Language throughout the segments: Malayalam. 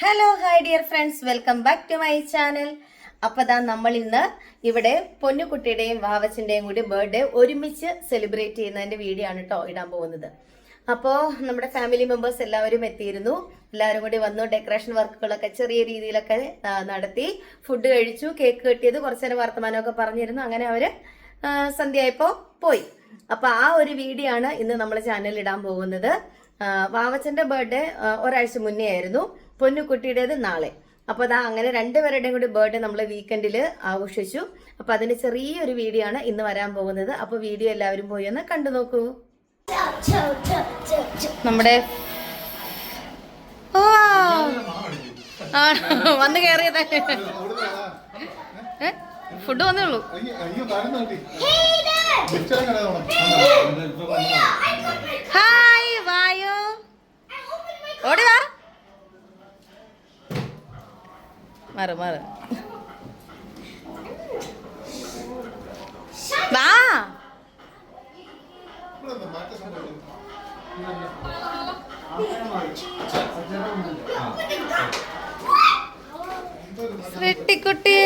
Hello hi dear friends, welcome back to my channel. അപ്പോൾ നമ്മൾ ഇന്ന് ഇവിടെ പൊന്നുകുട്ടിയുടെയും വാവച്ചിൻ്റെയും കൂടി ബർത്ത്ഡേ ഒരുമിച്ച് സെലിബ്രേറ്റ് ചെയ്യുന്നതിൻ്റെ വീഡിയോ ആണ് കേട്ടോ ഇടാൻ പോകുന്നത്. അപ്പോൾ നമ്മുടെ ഫാമിലി മെമ്പേഴ്സ് എല്ലാവരും എത്തിയിരുന്നു. എല്ലാവരും കൂടി വന്നു. ഡെക്കറേഷൻ വർക്കുകളൊക്കെ ചെറിയ രീതിയിലൊക്കെ നടത്തി. ഫുഡ് കഴിച്ചു, കേക്ക് കെട്ടിയത്, കുറച്ച് നേരം വർത്തമാനമൊക്കെ പറഞ്ഞിരുന്നു. അങ്ങനെ അവർ സന്ധ്യയായപ്പോൾ പോയി. അപ്പോൾ ആ ഒരു വീഡിയോ ആണ് ഇന്ന് നമ്മൾ ചാനലിൽ ഇടാൻ പോകുന്നത്. വാവച്ചൻ്റെ ബർത്ത്ഡേ ഒരാഴ്ച മുന്നേ ആയിരുന്നു, പൊന്നുകുട്ടിയുടേത് നാളെ. അപ്പോൾ അങ്ങനെ രണ്ടുപേരുടെയും കൂടി ബർത്ത്ഡേ നമ്മൾ വീക്കെൻഡിൽ ആഘോഷിച്ചു. അപ്പോൾ അതിന് ചെറിയൊരു വീഡിയോ ആണ് ഇന്ന് വരാൻ പോകുന്നത്. അപ്പോൾ വീഡിയോ എല്ലാവരും പോയി ഒന്ന് കണ്ടു നോക്കൂ. നമ്മുടെ വന്ന് കയറിയതേ ഫുഡ് വന്നേ ഉള്ളൂ. ഹായ് വായോ, ഓടി വാ, മാറ് മാറ് വാ. കുട്ടി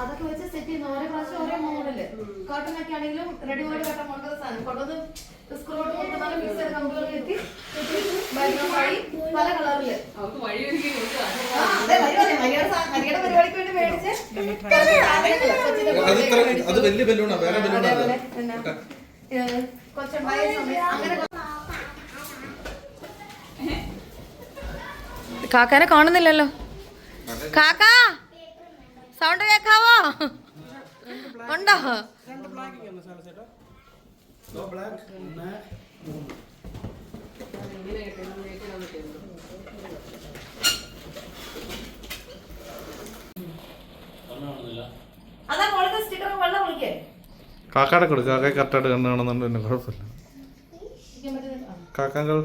അതൊക്കെ വെച്ച് സെറ്റ് ചെയ്യുന്ന ഓരോ പ്രാവശ്യം ഓരോ മോഡല്. കോട്ടനൊക്കെ ആണെങ്കിലും റെഡിമെയ്ഡ് കട്ട മോഡൽ സാധനം കൊണ്ടത് സ്ക്രോട്ട് കൊണ്ടുപോലെ മിക്സ് ചെയ്ത് കമ്പുകൾ കെട്ടി പല കളറില് മരിയുടെ പരിപാടിക്ക് വേണ്ടി മേടിച്ച് കൊച്ചുണ്ടായ സമയം അങ്ങനെ. കാക്കാനെ കാണുന്നില്ലല്ലോ. കാക്കാ സൗണ്ട് കേക്കാവോ? ഉണ്ടോ? അതാ മോളത്തെ സ്റ്റിക്കർ വെള്ളം വിളിക്കേ. കാക്കാടെ കൊടുക്കുക. കാക്ക കറക്റ്റായിട്ട് കണ്ടു കാണുന്നുണ്ട്, പിന്നെ കുഴപ്പമില്ല. കാക്കാങ്കൾ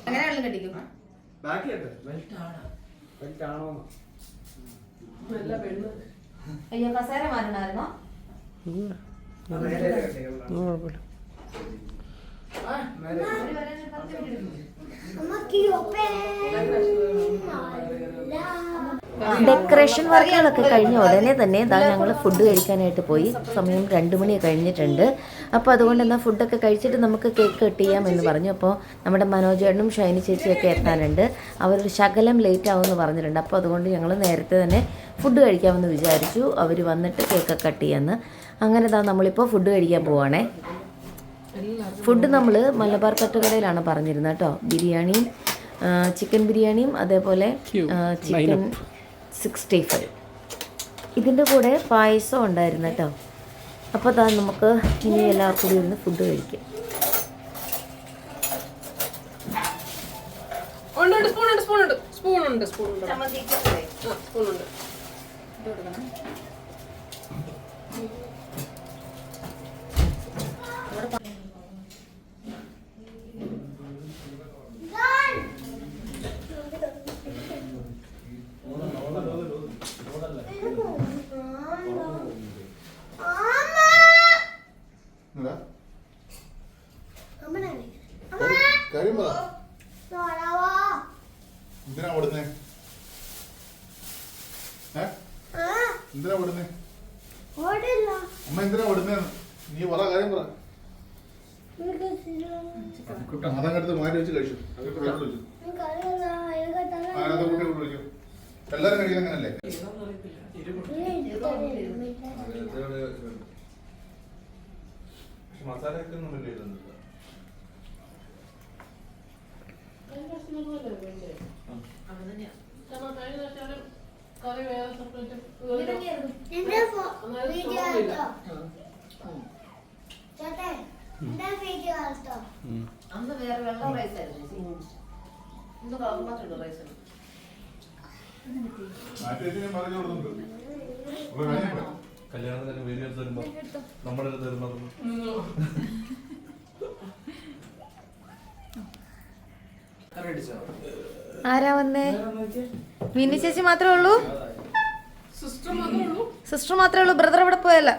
അങ്ങനെ വെള്ളം കെട്ടിക്കും. അയ്യോ, കസേര മാറണമായിരുന്നോ? ഡെക്കറേഷൻ വർക്കുകളൊക്കെ കഴിഞ്ഞ ഉടനെ തന്നെ ഞങ്ങൾ ഫുഡ് കഴിക്കാനായിട്ട് പോയി. സമയം 2 മണി കഴിഞ്ഞിട്ടുണ്ട്. അപ്പോൾ അതുകൊണ്ട് എന്നാൽ ഫുഡൊക്കെ കഴിച്ചിട്ട് നമുക്ക് കേക്ക് കട്ട് ചെയ്യാം എന്ന് പറഞ്ഞു. അപ്പോൾ നമ്മുടെ മനോജേട്ടനും ഷൈനി ചേച്ചിയൊക്കെ എത്താനുണ്ട്. അവരൊരു ശകലം ലേറ്റ് ആവുമെന്ന് പറഞ്ഞിട്ടുണ്ട്. അപ്പോൾ അതുകൊണ്ട് ഞങ്ങൾ നേരത്തെ തന്നെ ഫുഡ് കഴിക്കാമെന്ന് വിചാരിച്ചു. അവർ വന്നിട്ട് കേക്ക് കട്ട് ചെയ്യാമെന്ന്. അങ്ങനെ നമ്മളിപ്പോൾ ഫുഡ് കഴിക്കാൻ പോവുകയാണേ. ഫുഡ് നമ്മൾ മലബാർ തട്ടുകടയിലാണ് പറഞ്ഞിരുന്നത് കേട്ടോ. ബിരിയാണിയും ചിക്കൻ ബിരിയാണിയും അതേപോലെ ചിക്കൻ 65. ഇതിൻ്റെ കൂടെ പായസം ഉണ്ടായിരുന്നു കേട്ടോ. അപ്പോൾ നമുക്ക് ഇനി എല്ലാവർക്കും കൂടി ഇരുന്ന് ഫുഡ് കഴിക്കാം. എന്തിനാ ഓടുന്നേ? എന്തിനാ ഓടുന്നേ? അമ്മ എന്തിനാ ഓടുന്നേ? നീ പറ, കാര്യം പറ. അതങ്ങടുത്ത് മാറ്റി വെച്ച് കഴിച്ചു. വിളിച്ചു. എല്ലാരും കഴിക്കുന്ന അങ്ങനല്ലേ? മസാല ഒക്കെ ഒന്നും വലിയ ഇതൊന്നുമില്ല. അന്ന് വേറെ വെള്ളം റൈസ് ആയിരുന്നു. ഇന്ന് റൈസ്. കല്യാണത്തിന് വീഡിയോ എടുത്ത് വരുമ്പോ നമ്മുടെ അടുത്ത് വരുമ്പോ ആരാ വന്നേ? മിനി ചേച്ചി മാത്രമേ ഉള്ളൂ? സിസ്റ്റർ മാത്രമേ ഉള്ളൂ? ബ്രദർ ഇവിടെ പോയല്ല.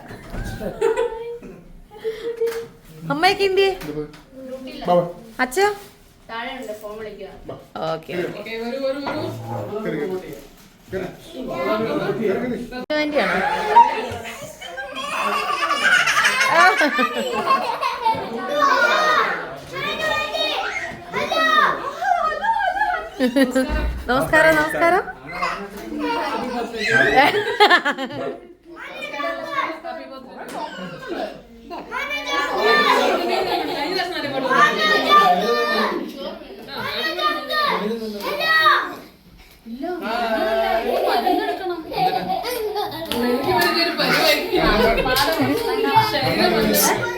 അമ്മയ്ക്ക് എന്തിയെ? അച്ഛ ഓക്കെ ആന്റിയാണോ? നമസ്കാരം നമസ്കാരം.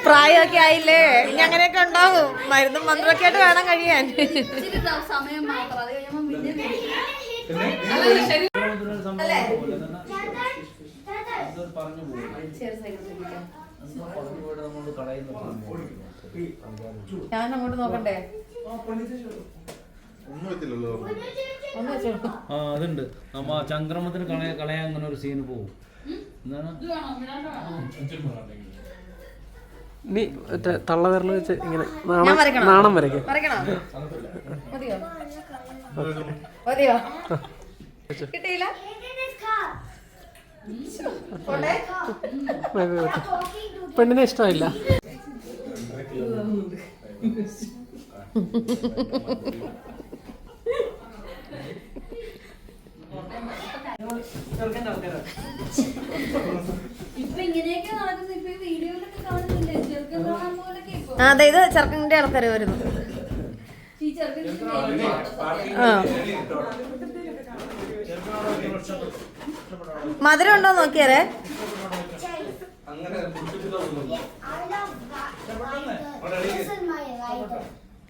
പ്രായമൊക്കെ ആയില്ലേ, ഇനി അങ്ങനെയൊക്കെ ഉണ്ടാവും. മരുന്നും മന്ത്രമൊക്കെ ആയിട്ട് വേണം കഴിയാൻ. ഞാൻ അങ്ങോട്ട് നോക്കണ്ടേ? അതുണ്ട്. നമ്മ ചംക്രമത്തിന് കളയാൻ അങ്ങനെ ഒരു സീന് പോകും. എന്താണ് നീ തള്ളവിരൽ വെച്ച് ഇങ്ങനെ ഞാൻ വരയ്ക്കണോ? നാണം വരയ്ക്കും. വരയ്ക്കണോ? മതിയോ? മതിയോ? കിട്ടിയില്ല? പോട്ടെ? പെണ്ണിനെ ഇഷ്ടമായില്ല. അതെ, ഇത് ചെറുക്കൻ്റെ ആൾക്കാർ വരുന്നു. മധുരം ഉണ്ടോ നോക്കിയാലേ?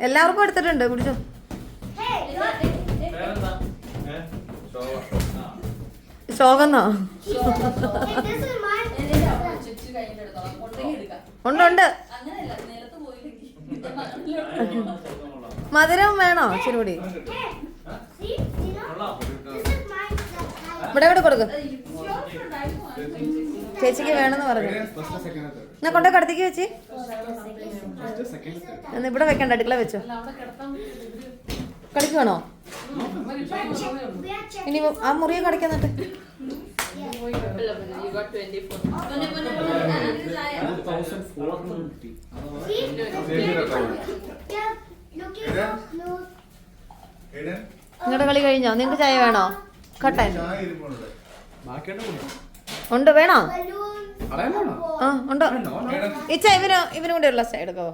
എല്ലാവർക്കും എടുത്തിട്ടുണ്ട്, കുടിച്ചോ. ശോകന്നോ? ഉണ്ട് ഉണ്ട്. മധുരം വേണോ ഇച്ചിരി കൂടി? ഇവിടെ ഇവിടെ കൊടുക്കും. ചേച്ചിക്ക് വേണമെന്ന് പറഞ്ഞു. ഞാൻ കൊണ്ടേ കടത്തേക്ക് വെച്ച് ഇവിടെ വെക്കണ്ട, അടുക്കള വെച്ചോ. കളിക്കുവാണോ? ഇനി ആ മുറിയെ കളിക്കാൻ നട്ടെ. നിങ്ങളുടെ കളി കഴിഞ്ഞോ? നിങ്ങക്ക് ചായ വേണോ? കട്ടൻ ഉണ്ട്, വേണോ? ആ ഉണ്ട്. ഇച്ച ഇവനും കൂടെ ഉള്ള സൈഡ് എടുക്കോ?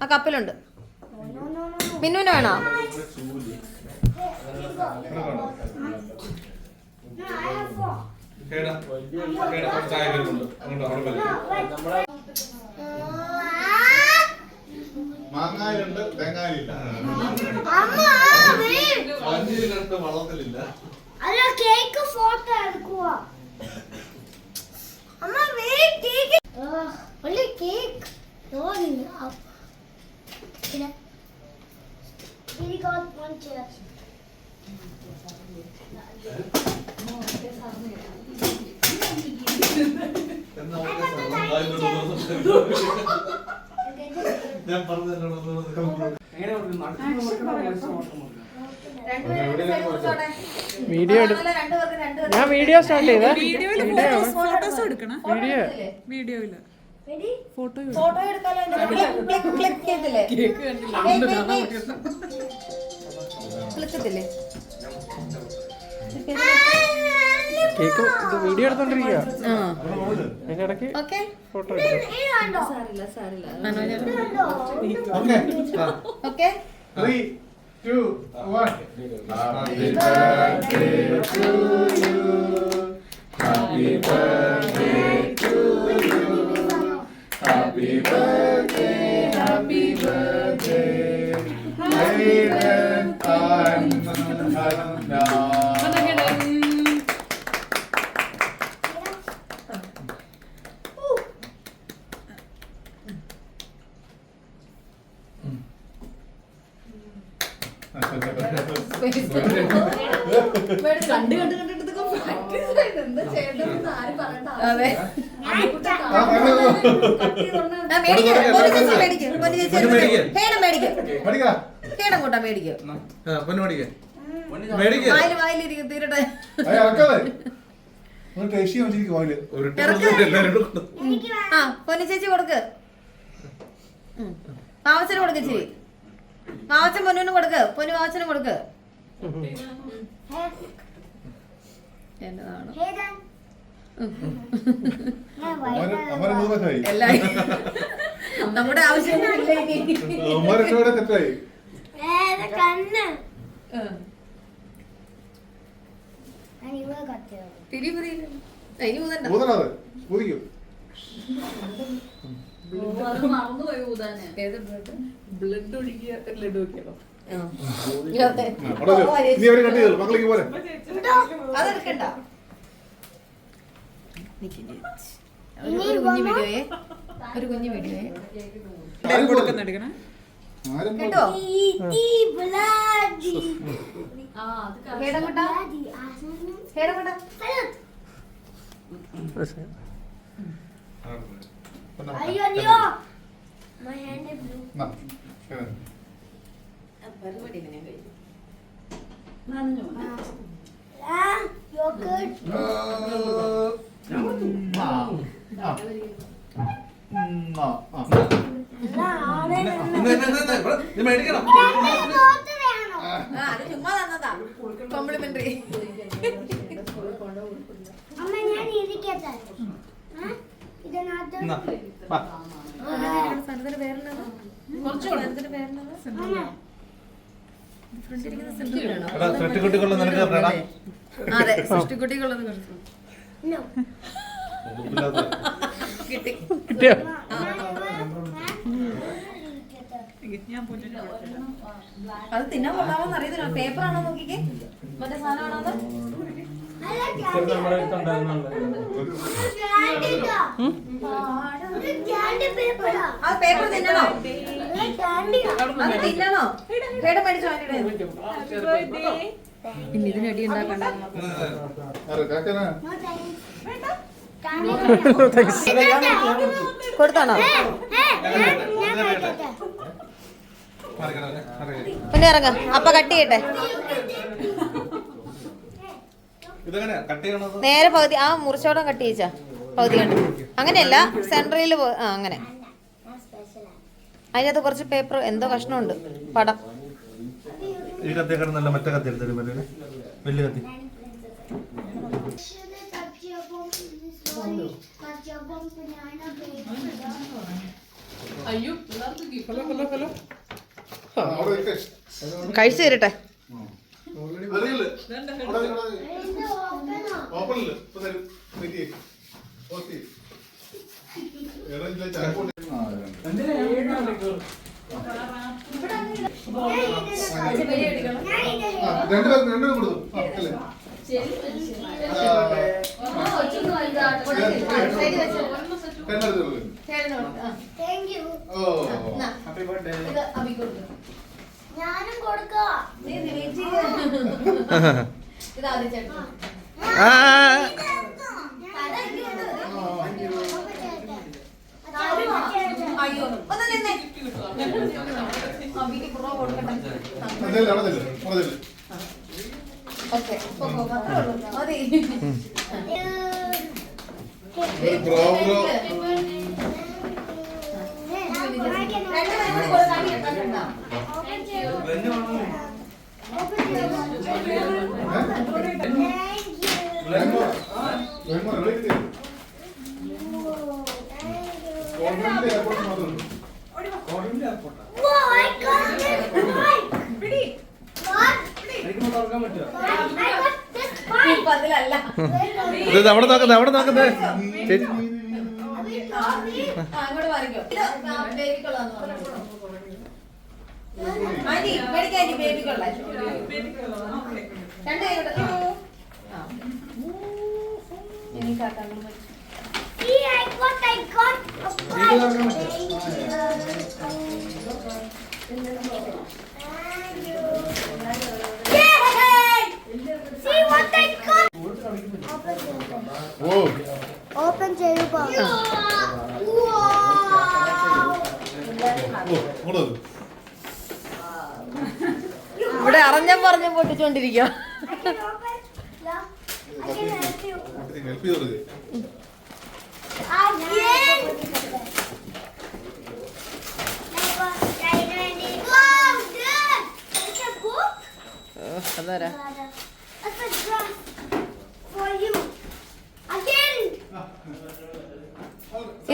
ആ കപ്പിലുണ്ട്. മിന്നുവിന് വേണോ? മാങ്ങായുണ്ട്, തേങ്ങായില്ല. വളർത്തലില്ല. അല്ല, കേക്ക് ഫോട്ടോ എടുക്കുക. അമ്മ കേക്ക് ഒള്ളി കേക്ക് നോക്കില്ല. പിന്നെ he got one chair. ഞാൻ പറഞ്ഞു വീഡിയോ ഞാൻ വീഡിയോ സ്റ്റാർട്ട് ചെയ്തേ. Ready? ഫോട്ടോ എടുക്കാലോ. ക്ലിക്ക് ചെയ്തില്ലേ? ക്ലിക്കത്തില്ലേ? കേക്ക് ഇത് വീഡിയോ എടുത്തോണ്ടിരിക്കുക. അതിന്റെ ഇടയ്ക്ക് ഓക്കെ ഫോട്ടോ എടുക്കും. Okay 3, 2, 1. Happy birthday to you. Happy birthday to you. Happy birthday, happy birthday. Hayden and Hannah. കണ്ട് കണ്ടിട്ട് അതെ കേടം കൂട്ടാ മേടിക്കും വായിലിരിക്കും തീരട്ടെ ആ പൊന്നു ചേച്ചി കൊടുക്ക് വാവച്ചന് കൊടുക്ക് ഇച്ചിരി വാവച്ചൻ പൊന്നിനും കൊടുക്ക് പൊന്നു വാവച്ചനും കൊടുക്ക് എന്നതാണ് എല്ലാം നമ്മുടെ ആവശ്യമില്ല തിരി അതിന് ഊതണ്ട ബ്ലഡ് ഒഴുകിയ ലഡു വെക്കണോ അതെടുക്കണ്ട ഒരു കുഞ്ഞു വീഡിയോയെ കേട്ടോ അയ്യോ my hand is blue. Yogurt. ചുമ്മാ തന്നതാ കോംപ്ലിമെന്ററി അമ്മ ഞാൻ ഇരിക്കട്ടെ ഇതിനകത്ത് സ്ഥലത്തിന് പേരുള്ളത് സ്ഥലത്തിന് പേരുള്ളത് അതെ സൃഷ്ടിക്കുട്ടിക്കുള്ളത് കിട്ടി അത് തിന്നാൻ കൊള്ളാമോന്ന് അറിയത്തില്ല പേപ്പറാണോ നോക്കിക്കേ മറ്റേ സാധനമാണോ അത് ആ പേപ്പർ തിന്നണോ അത് തിന്നണോ കേട മേടിച്ചോ അതിന്റെ പിന്നെ ഇതിന് അടി ഉണ്ടാക്കണ്ട കൊടുത്താണോ പിന്നെ ഇറങ്ങ അപ്പ കട്ട് ചെയ്യട്ടെ നേരെ പകുതി ആ മുറിച്ചോടം കട്ട് ചെയ്യിച്ചാ പകുതി കണ്ട് അങ്ങനെയല്ല സെൻട്രയിൽ ആ അങ്ങനെ അതിനകത്ത് കുറച്ച് പേപ്പർ എന്തോ കഷ്ണമുണ്ട് പടം ഈ കത്തി കിടന്നല്ല മറ്റേ കത്തി എടുത്തു വലിയ കത്തി കഴിച്ചു തരട്ടെ ഞാനും കൊടുക്കാം അയ്യോ ഓക്കെ മതി അവിടെ നോക്കുന്നത് അവിടെ നോക്കുന്നത് ചേച്ചി അങ്ങോട്ട് മാറിക്കോ ആന്റി മേടിക്കാൻ ആന്റി ബേബിക്കുള്ള രണ്ട് കൈ കൊണ്ട് എനിക്ക് ആക്കാൻ See, I got a prize. ഓ ഓപ്പൺ ചെയ്തു ഇവിടെ അറിഞ്ഞം പറഞ്ഞും പൊട്ടിച്ചോണ്ടിരിക്കുക. ഹെൽപ്പ് ചെയ്തോളൂ. അതാരാ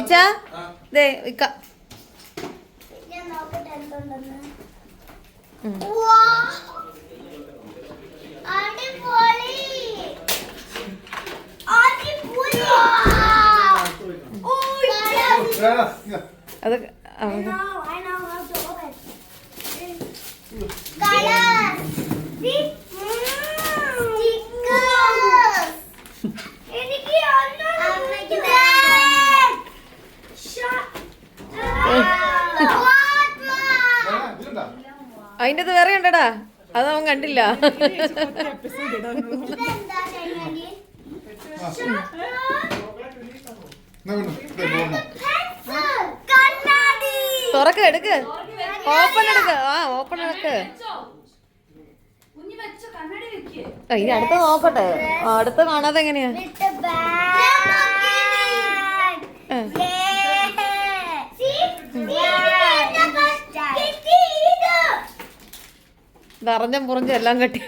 ഇച്ച ദേ ഇക്ക ഞാൻ നോക്കട്ടെ എന്തുണ്ടെന്ന്. അടിപൊളി അടിപൊളി. അത് I know how to open. Colors. See? Stickers. എനിക്ക് ഒന്നും അതിൻ്റെ അത് വേറെ ഉണ്ടടാ, അത് അവൻ കണ്ടില്ല. തുറക്ക്, എടുക്ക്, ഓപ്പൺ എടുക്ക്. ആ ഓപ്പൺ എടുക്ക്. ഇനി അടുത്ത് നോക്കട്ടെ, അടുത്ത് കാണാതെ എങ്ങനെയാ. നിറഞ്ഞം പുറഞ്ഞും എല്ലാം കെട്ടി.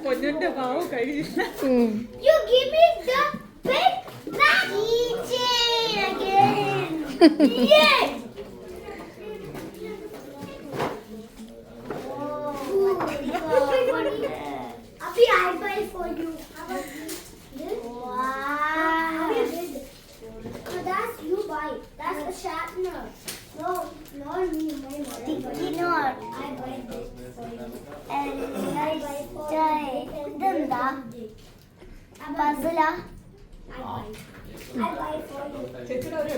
പൊന്നിന്റെ പാവം കഴിയില്ല. You give me the big keychain again. Yes. Abhi, I'll buy for you. How about this? Wow. So that's you buy. That's a sharpener. No, not me. My mother. Sticky note. I buy this for you. And I buy for you. Idenda. Puzzle. I buy for you.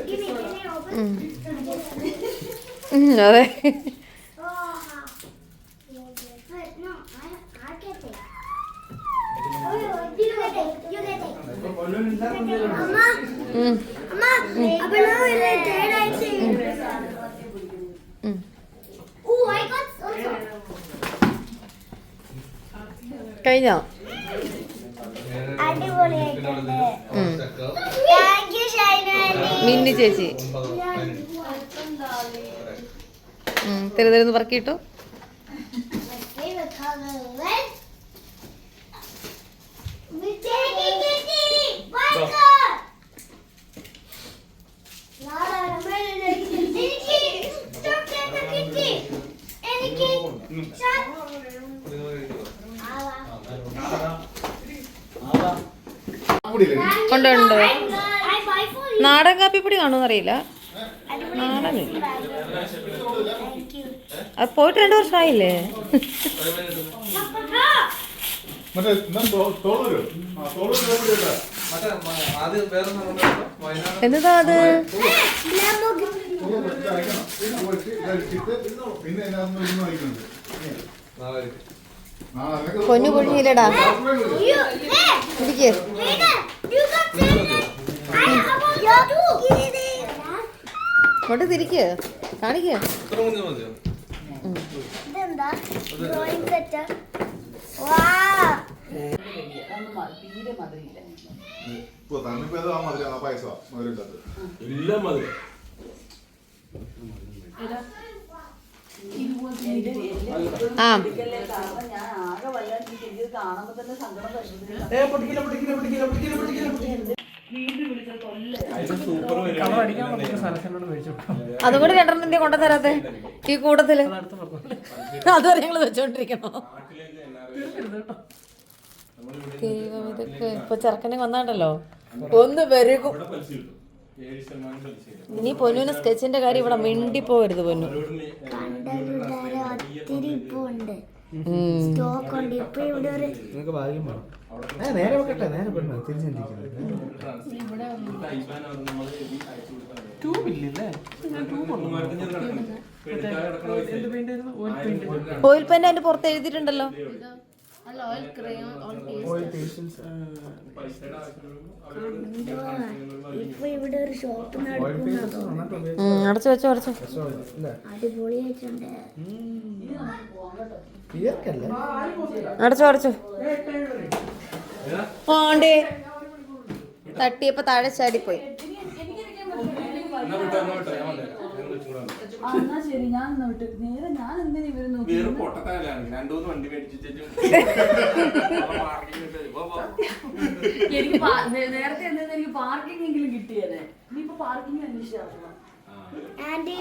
Give me, can I open? അതെ. Oh, but no, I get it. Oh, you get it. You get it. Amma, Amma, apna ile third I think. Oh, I got also. കഴിഞ്ഞോ? അടിപൊളിയായിട്ടുണ്ട്. Thank you, Shainani. മിന്നി ചേച്ചി തിരുതിരുന്ന് പറക്കിട്ടു. My favorite color red. ഉണ്ട് ഉണ്ട്. നാടൻ കാപ്പിപ്പൊടി കാണുമെന്ന് അറിയില്ല. നാടനില്ല, അത് പോയിട്ട് 2 വർഷമായില്ലേ. എന്നതാ അത്? പൊന്നു പൊഴിയില്ലടാ. ഇരിക്കേ, ഇങ്ങോട്ട് തിരിക്ക്, കാണിക്ക്. ഇതെന്താ ഡ്രോയിങ് സെറ്റ്? വാ ആ അതും കൂടി 2 കൊണ്ടു തരാത്തെ ഈ കൂട്ടത്തില്. അതുവരെ ഞങ്ങള് വെച്ചോണ്ടിരിക്കണോ? ദൈവം, ഇതൊക്കെ ഇപ്പൊ ചെറുക്കനെ വന്നാണ്ടല്ലോ ഒന്ന് പെരുകും. ഇനി പൊന്നുവിന് സ്കെച്ചിന്റെ കാര്യം ഇവിടെ മിണ്ടിപ്പോവരുത്. പൊന്നു ഒത്തിരി ഇപ്പൊ ഉണ്ട്, സ്റ്റോക്ക് ഉണ്ട്. ഇപ്പൊ ഇവിടെ ഒരു നേരെ വെക്കട്ടെ, നേരെ പെണ്ണ തിരിച്ചു. ബില്ലില്ലേ? എന്ത് പെയിന്റ് ആയിരുന്നു? Oil paint. ഓയിൽ പെയിന്റ് അതിന്റെ പുറത്ത് എഴുതിയിട്ടുണ്ടല്ലോ. ഇപ്പൊ ഇവിടെ ഒരു ഷോപ്പ് അടച്ചു വെച്ചോ അടച്ചോ. അടിപൊളിയായിട്ടുണ്ട്. അടച്ചോ അടച്ചോ. ആണ്ടേ തട്ടിയപ്പോ താഴെ ചാടിപ്പോയി. ശരി, ഞാൻ നോട്ട് നേരെ ഞാൻ എന്തിനാ ഇവര് നോക്കി എനിക്ക് നേരത്തെ എന്താ എനിക്ക് പാർക്കിംഗ് എങ്കിലും കിട്ടിയതേ. ഇനിയിപ്പോ പാർക്കിംഗ് അന്വേഷിച്ചു. ആന്റി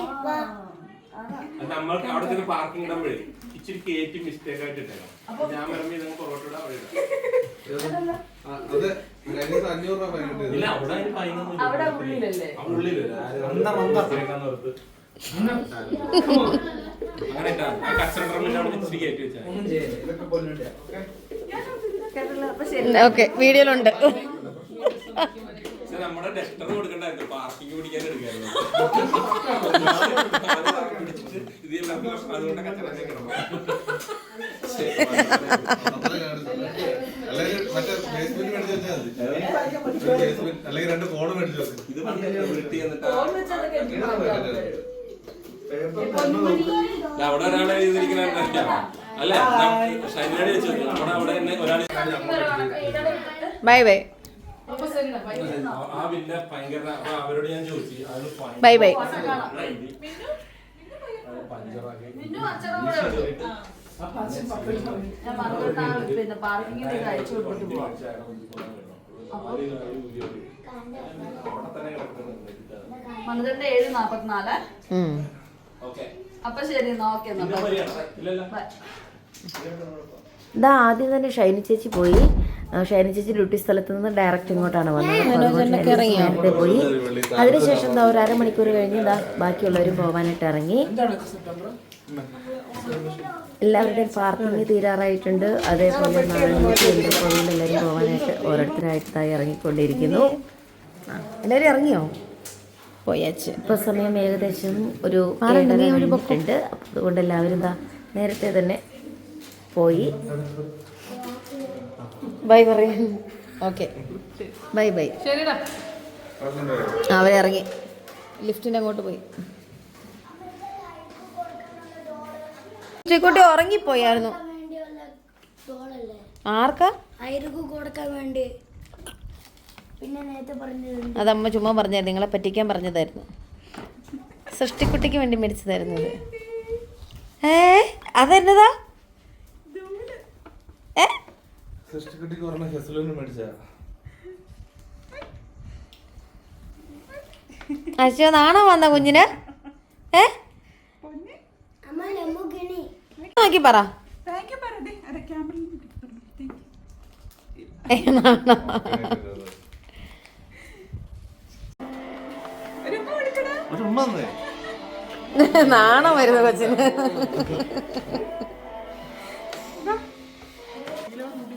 നമ്മൾക്ക് അവിടെ തന്നെ പാർക്കിംഗ് ഇടുമ്പോഴേ ഇച്ചിരി കയറ്റി മിസ്റ്റേക്ക് ആയിട്ട് ഇട്ടേക്കാം. ഞാൻ വരുമ്പോ ഇതങ്ങ് പുറകോട്ട് ഇടാൻ അത് 500 രൂപ ഫൈൻ ഉണ്ട്. ഇല്ല, അവിടെ അതിന് ഫൈനൊന്നും അവിടെ ഉള്ളിലല്ലേ? ഉള്ളിലല്ലേ അങ്ങനെ ഇട്ടാ കച്ചറ ഡ്രമ്മിന്റെ അവിടെ ഇച്ചിരി കയറ്റി വെച്ചാൽ ഓക്കെ വീഡിയോയിലുണ്ട്. പക്ഷെ നമ്മുടെ ഡസ്റ്റർ കൊടുക്കണ്ടായിരുന്നു, പാർക്കിംഗ് പിടിക്കാൻ എടുക്കായിരുന്നു. അതുകൊണ്ട് കച്ചറ അല്ലെങ്കിൽ മറ്റേ ഫേസ്ബുക്ക് മേടിച്ച് വെച്ചാൽ മതി. അല്ലെങ്കിൽ 2 ഫോൺ മേടിച്ച് വെക്കും. ഇത് വീട്ടിൽ എന്നിട്ട് അവിടെ ഒരാളെ എഴുതിയിരിക്കുന്ന അല്ല ഷൈനോട് ചോദിച്ചു. അവിടെ തന്നെ ഒരാൾ ബൈ ബൈ ആ പിന്നെ ഭയങ്കര അവരോട് ഞാൻ ചോദിച്ചു. അത് ബൈ ബൈ. പിന്നെ പാർക്കിംഗ് അയച്ചു കൊടുത്തിട്ട് പോവാം. മനുതന്റെ 7:44. അപ്പൊ ശരി, ഓക്കെ. ഇതാ ആദ്യം തന്നെ ഷൈനി ചേച്ചി പോയി. ഷൈനി ചേച്ചി ഡ്യൂട്ടി സ്ഥലത്ത് നിന്ന് ഡയറക്റ്റ് ഇങ്ങോട്ടാണ് വന്നത്. നേരത്തെ പോയി. അതിനുശേഷം എന്താ ഒരു അരമണിക്കൂർ കഴിഞ്ഞ് ഇതാ ബാക്കിയുള്ളവരും പോകാനായിട്ട് ഇറങ്ങി. എല്ലാവരുടെയും പാർക്കിംഗ് തീരാറായിട്ടുണ്ട്. അതേപോലെ പോയി എല്ലാവരും പോകാനായിട്ട് ഓരോരുത്തരായിട്ട് ഇറങ്ങിക്കൊണ്ടിരിക്കുന്നു. എല്ലാവരും ഇറങ്ങിയോ? പോയാച്ച് ഇപ്പോൾ സമയം ഏകദേശം ഒരു 7:30 അതുകൊണ്ട് എല്ലാവരും എന്താ നേരത്തെ തന്നെ പോയി. ബൈ പറയാം. Okay bye bye. അവരിറങ്ങി ലിഫ്റ്റിൻ്റെ അങ്ങോട്ട് പോയി. കുട്ടി ഉറങ്ങിപ്പോയായിരുന്നു. ആർക്കാ? അയർക്ക് കൊടുക്കാൻ വേണ്ടി. പിന്നെ നേരത്തെ പറഞ്ഞത് അതമ്മ ചുമ്മാ പറഞ്ഞായിരുന്നു, നിങ്ങളെ പറ്റിക്കാൻ പറഞ്ഞതായിരുന്നു. സൃഷ്ടിക്കുട്ടിക്ക് വേണ്ടി മേടിച്ചതായിരുന്നു ഇത്. അതെന്നതാ? സൃഷ്ടിക്കുട്ടിക്ക് പറഞ്ഞ ഹെസലൂന് മേടിച്ചാ. അച്ഛോ നാണോ വന്ന കുഞ്ഞിന്? നോക്കി പറ. നാണം വരുന്നു കൊച്ചിന്.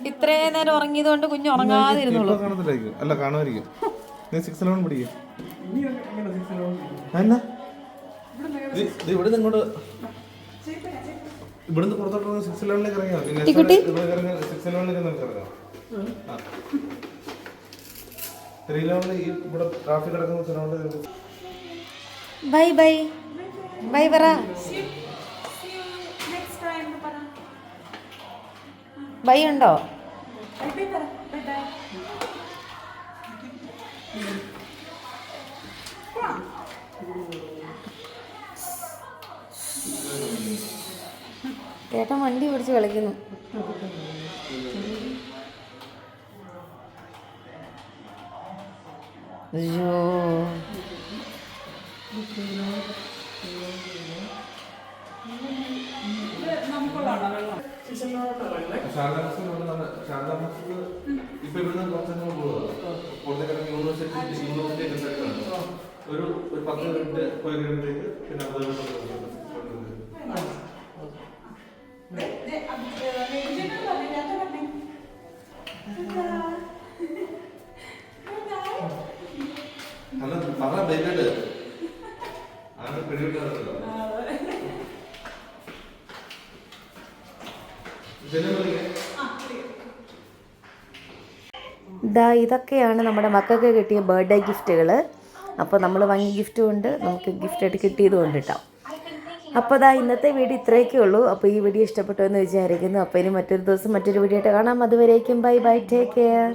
ഇത്രയും നേരം ഉറങ്ങിയത് കൊണ്ട് കുഞ്ഞ് ഉറങ്ങാതിരുന്നുള്ളൂ. അല്ല കാണുമായിരിക്കും. നീ 611 പിടിക്കും. ഇവിടുന്ന് ഇങ്ങോട്ട് ഇവിടുന്ന് പുറത്തോട്ട് 611ലേക്ക് ഇറങ്ങിയാ. പിന്നെ 611ലേക്ക് നമുക്ക് ഇറങ്ങാം. 311 ഈ ഇവിടെ ട്രാഫിക് കിടക്കുന്ന സ്ഥലമുണ്ട്. ബൈ ബൈ ബൈ പറ. ബൈ ഉണ്ടോ? ചേട്ടൻ വണ്ടി പിടിച്ച് കളിക്കുന്നു. അയ്യോ ഇപ്പൊ ഇവിടുന്ന് കുറച്ചങ്ങ് യൂണിവേഴ്സിറ്റി ഒരു 10 മിനിറ്റ് പോയി കഴിയുമ്പോഴത്തേക്ക് പിന്നെ 50 മിനിറ്റ്. അല്ല പറ ബേബിയുടെ ഇതൊക്കെയാണ് നമ്മുടെ മക്കൾക്ക് കിട്ടിയ ബർത്ത്ഡേ ഗിഫ്റ്റുകൾ. അപ്പോൾ നമ്മൾ വാങ്ങിയ ഗിഫ്റ്റും ഉണ്ട്, നമുക്ക് ഗിഫ്റ്റായിട്ട് കിട്ടിയതും ഉണ്ട് കേട്ടോ. അപ്പോൾ ഇന്നത്തെ വീഡിയോ ഇത്രയൊക്കെ ഉള്ളൂ. അപ്പോൾ ഈ വീഡിയോ ഇഷ്ടപ്പെട്ടു എന്ന് വിചാരിക്കുന്നു. അപ്പോൾ ഇനി മറ്റൊരു ദിവസം മറ്റൊരു വീഡിയോ ആയിട്ട് കാണാം. അതുവരേക്കും ബൈ ബൈ, ടേക്ക് കെയർ.